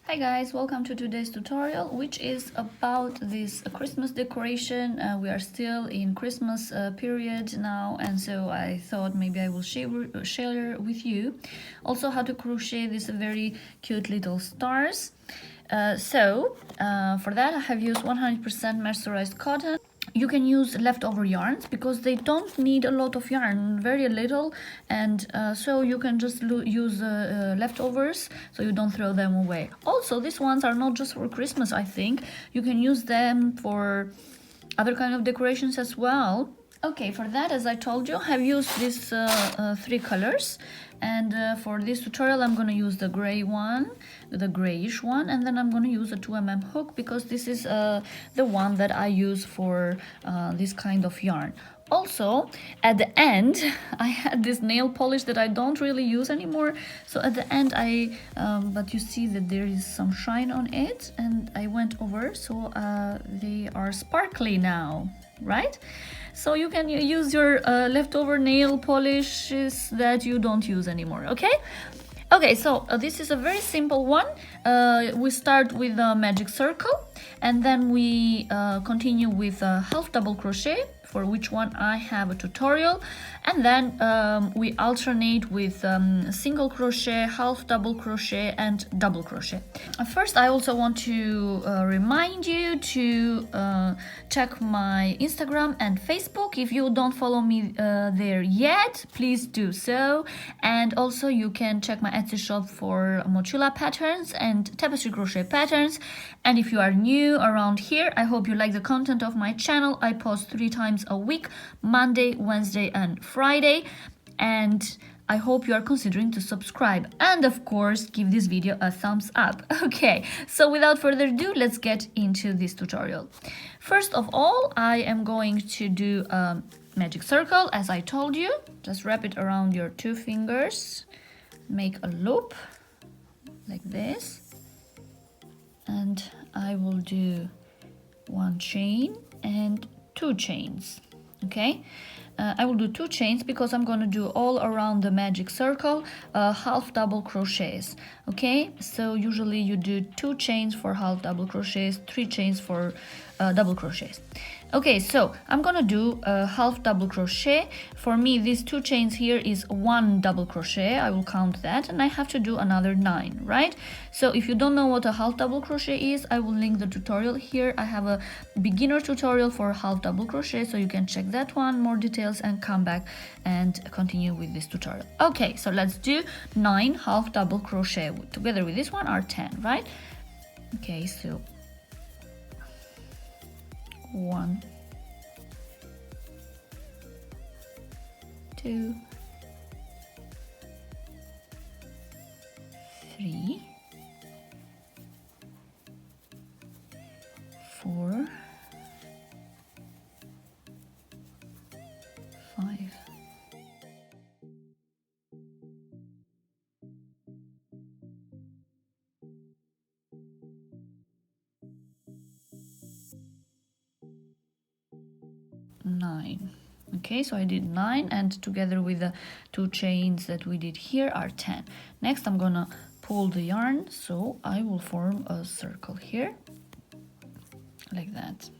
Hi guys, welcome to today's tutorial, which is about this Christmas decoration. We are still in Christmas period now, and so I thought maybe I will share with you also how to crochet these very cute little stars. For that I have used 100% mercerized cotton. You can use leftover yarns because they don't need a lot of yarn, very little, and so you can just use leftovers so you don't throw them away. Also, these ones are not just for Christmas. I think you can use them for other kind of decorations as well. Okay, for that, as I told you, I've used these three colors, and for this tutorial I'm going to use the gray one, the grayish one, and then I'm going to use a 2mm hook because this is the one that I use for this kind of yarn. Also, at the end, I had this nail polish that I don't really use anymore. So at the end, but you see that there is some shine on it, and I went over, so they are sparkly now, right? So you can use your leftover nail polishes that you don't use anymore, okay? Okay, so this is a very simple one. We start with a magic circle, and then we continue with a half double crochet, for which one I have a tutorial, and then we alternate with single crochet, half double crochet, and double crochet. First, I also want to remind you to check my Instagram and Facebook. If you don't follow me there yet, please do so. And also you can check my Etsy shop for mochila patterns and tapestry crochet patterns. And if you are new around here, I hope you like the content of my channel. I post 3 times a week, Monday, Wednesday, and Friday. And I hope you are considering to subscribe and of course give this video a thumbs up. Okay, so without further ado, let's get into this tutorial. First of all, I am going to do a magic circle, as I told you. Just wrap it around your 2 fingers, make a loop like this, and I will do 1 chain and 2 chains. Okay, I will do 2 chains because I'm going to do all around the magic circle half double crochets. Okay, so usually you do 2 chains for half double crochets, 3 chains for double crochets. Okay, so I'm gonna do a half double crochet. For me, these 2 chains here is 1 double crochet. I will count that, and I have to do another 9, right? So if you don't know what a half double crochet is, I will link the tutorial here. I have a beginner tutorial for half double crochet, so you can check that one, more details, and come back and continue with this tutorial. Okay, so let's do 9 half double crochet. Together with this one are 10, right? Okay, so 1, 2, 3, 4, 5, 9. Okay, so I did 9, and together with the 2 chains that we did here are 10. Next, I'm gonna pull the yarn, so I will form a circle here like that.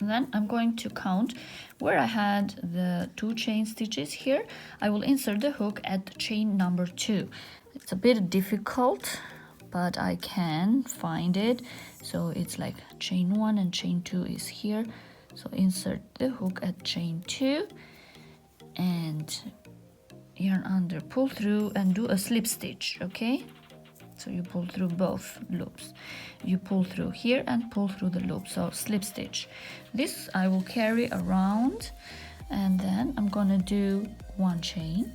And then I'm going to count where I had the 2 chain stitches here. I will insert the hook at chain number 2. It's a bit difficult, but I can find it. So it's like chain 1 and chain 2 is here. So insert the hook at chain 2 and yarn under, pull through, and do a slip stitch. Okay, so you pull through both loops. You pull through here and pull through the loop, so slip stitch. This I will carry around, and then I'm gonna do 1 chain,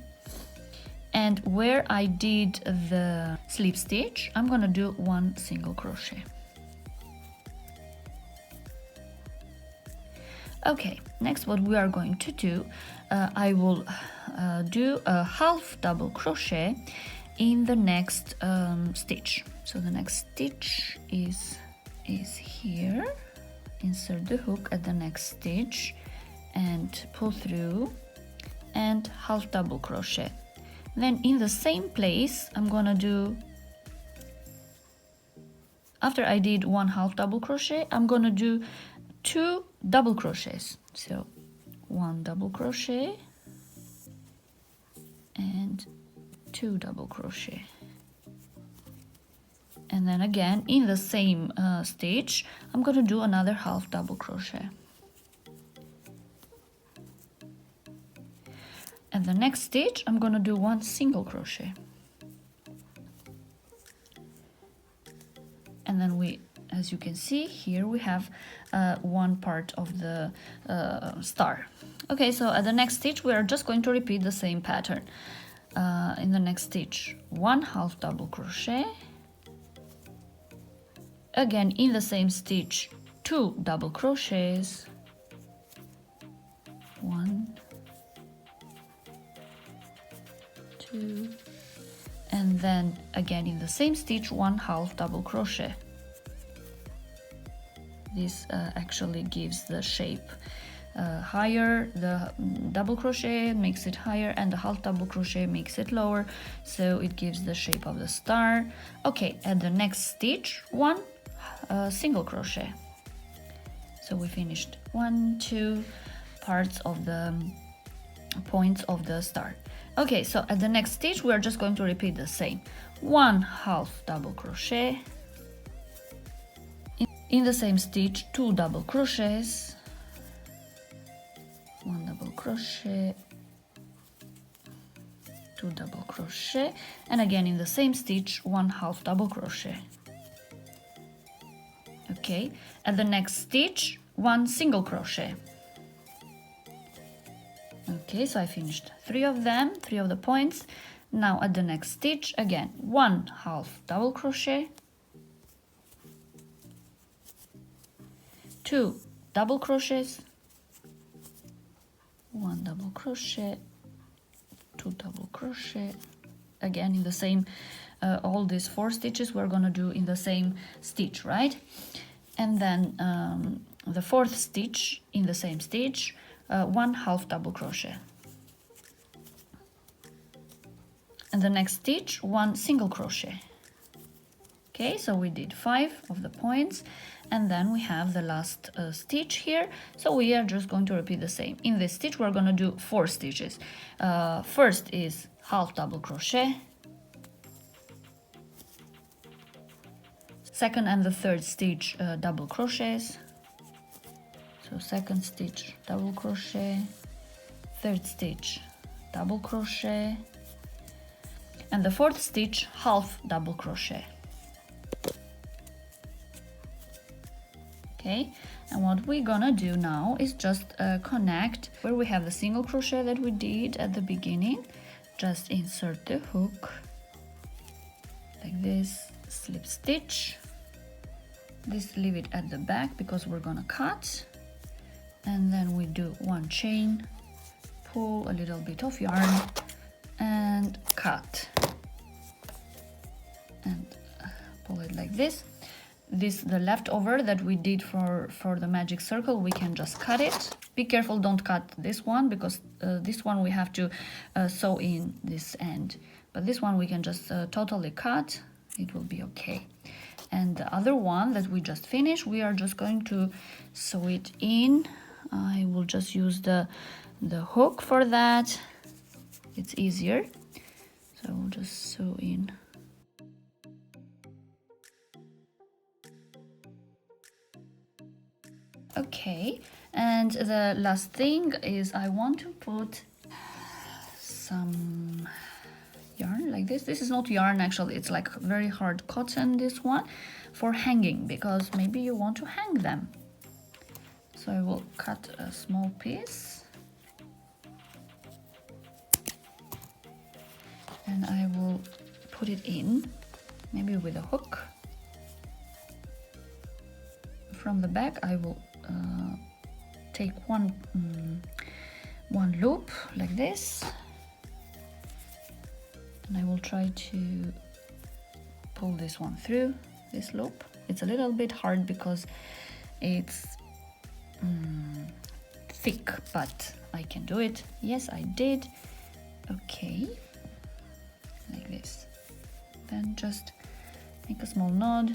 and where I did the slip stitch, I'm gonna do 1 single crochet. Okay, next what we are going to do, I will do a half double crochet in the next stitch. So the next stitch is here. Insert the hook at the next stitch and pull through and half double crochet. Then in the same place I'm gonna do After I did 1/2 double crochet, I'm gonna do 2 double crochets. So 1 double crochet and 2 double crochet, and then again in the same stitch I'm gonna do another 1/2 double crochet, and the next stitch I'm gonna do 1 single crochet, and then we, as you can see here, we have one part of the star. Okay, so at the next stitch we are just going to repeat the same pattern. In the next stitch 1/2 double crochet, again in the same stitch 2 double crochets, 1, 2, and then again in the same stitch 1/2 double crochet. This actually gives the shape higher, the double crochet makes it higher and the 1/2 double crochet makes it lower, so it gives the shape of the star. Okay, at the next stitch 1 single crochet. So we finished 1, 2 parts of the points of the star. Okay, so at the next stitch we are just going to repeat the same. 1/2 double crochet, in the same stitch 2 double crochets, 1 double crochet, 2 double crochet, and again in the same stitch 1/2 double crochet. Okay, at the next stitch 1 single crochet. Okay, so I finished 3 of them, 3 of the points. Now at the next stitch again 1/2 double crochet, 2 double crochets, 1 double crochet, 2 double crochet, again in the same all these 4 stitches we're gonna do in the same stitch, right? And then the 4th stitch in the same stitch 1/2 double crochet, and the next stitch 1 single crochet. Okay, so we did 5 of the points, and then we have the last stitch here, so we are just going to repeat the same. In this stitch we're going to do 4 stitches. First is 1/2 double crochet, second and the third stitch double crochets, so second stitch double crochet, third stitch double crochet, and the 4th stitch 1/2 double crochet. Okay, and what we're gonna do now is just connect where we have the single crochet that we did at the beginning. Just insert the hook like this, slip stitch, this leave it at the back because we're gonna cut, and then we do 1 chain, pull a little bit of yarn and cut, and pull it like this. This, the leftover that we did for the magic circle, we can just cut it. Be careful, don't cut this one, because this one we have to sew in this end, but this one we can just totally cut, it will be okay. And the other one that we just finished, we are just going to sew it in. I will just use the hook for that, it's easier, so we'll just sew in. Okay, and the last thing is I want to put some yarn like this. This is not yarn actually, it's like very hard cotton, this one, for hanging, because maybe you want to hang them. So I will cut a small piece and I will put it in, maybe with a hook. From the back I will take one loop like this, and I will try to pull this one through this loop. It's a little bit hard because it's thick, but I can do it. Yes, I did. Okay, like this. Then just make a small knot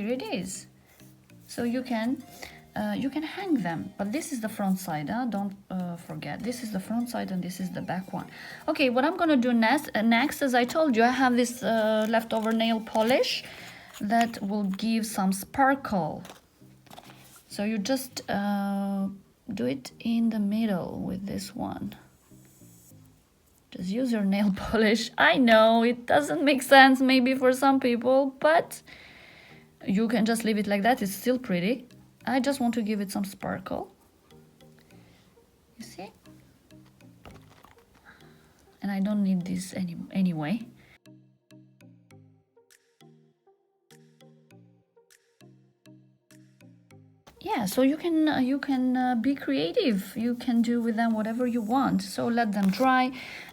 here it is. So you can hang them, but this is the front side, huh? Don't forget, this is the front side and this is the back one. Okay, what I'm gonna do next, as I told you, I have this leftover nail polish that will give some sparkle. So you just do it in the middle with this one. Just use your nail polish. I know it doesn't make sense maybe for some people, but you can just leave it like that. It's still pretty. I just want to give it some sparkle. You see? And I don't need this anyway. Yeah, so you can be creative. You can do with them whatever you want. So let them dry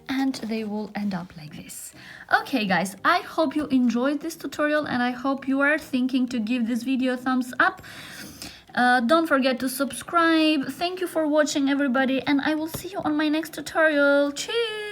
and they will end up like this. Okay guys, I hope you enjoyed this tutorial and I hope you are thinking to give this video a thumbs up. Don't forget to subscribe. Thank you for watching everybody and I will see you on my next tutorial. Cheers!